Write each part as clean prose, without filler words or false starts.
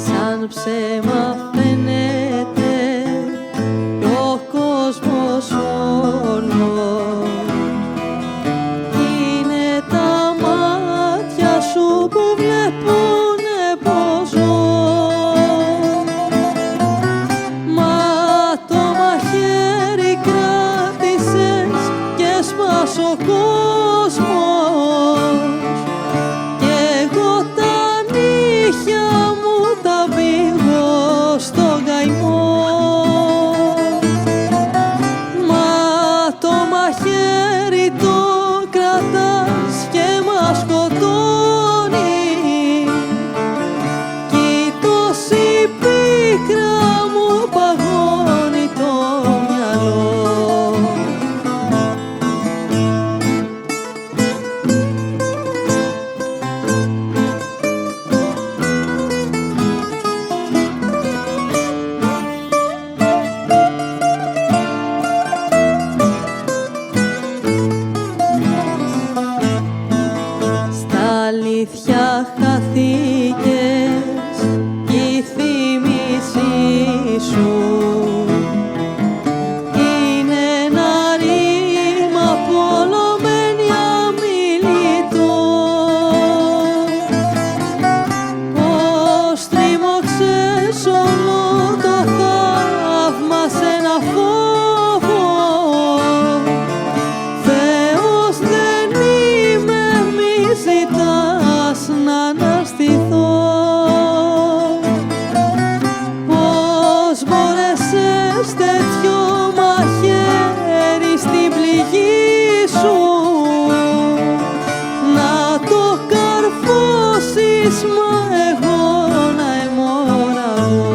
Σαν ψέμα φαίνεται κι ο κόσμος όλος. Είναι τα μάτια σου που βλέπουνε πως ζω. Μα το μαχαίρι κράτησες και έσπασε ο κόσμος. Κι εγώ τα νύχια μου τα πήγω στον καημό. Μα το μαχαίρι το κρατάς και μας σκοτώνει. Κι τόση πίκρα μου παγώνει το μυαλό. Στα αλήθεια χαθήκες κι η θύμησή σου είναι ένα ρήμα πολλωμένη αμιλητό. Πως τρίμωξες όλο το θαύμα σ' ένα φόβο. Θεός δεν είμαι, μη ζητάς να αναστηθώ. Πώς μπόρεσες τέτοιο μαχαίρι στην πληγή σου να το καρφώσεις, μα εγώ να αιμορραγώ.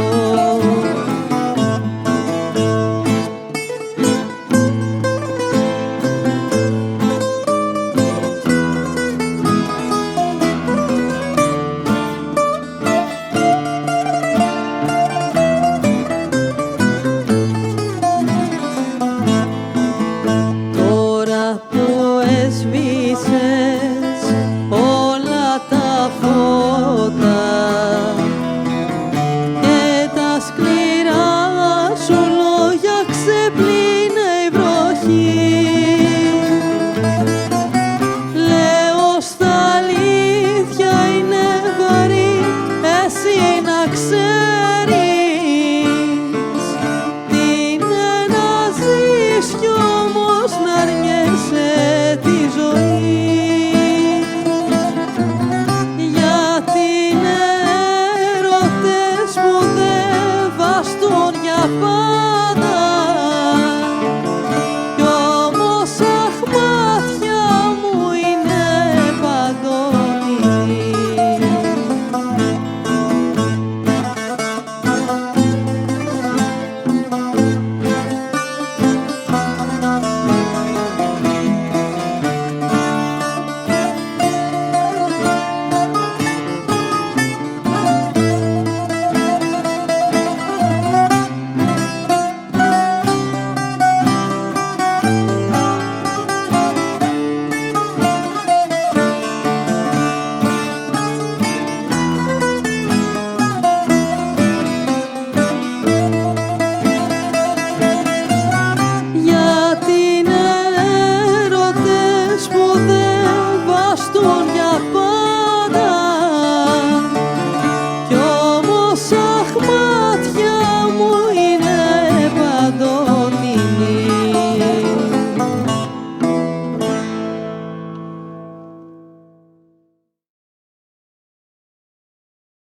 Τώρα που έσβησες όλα τα φώτα,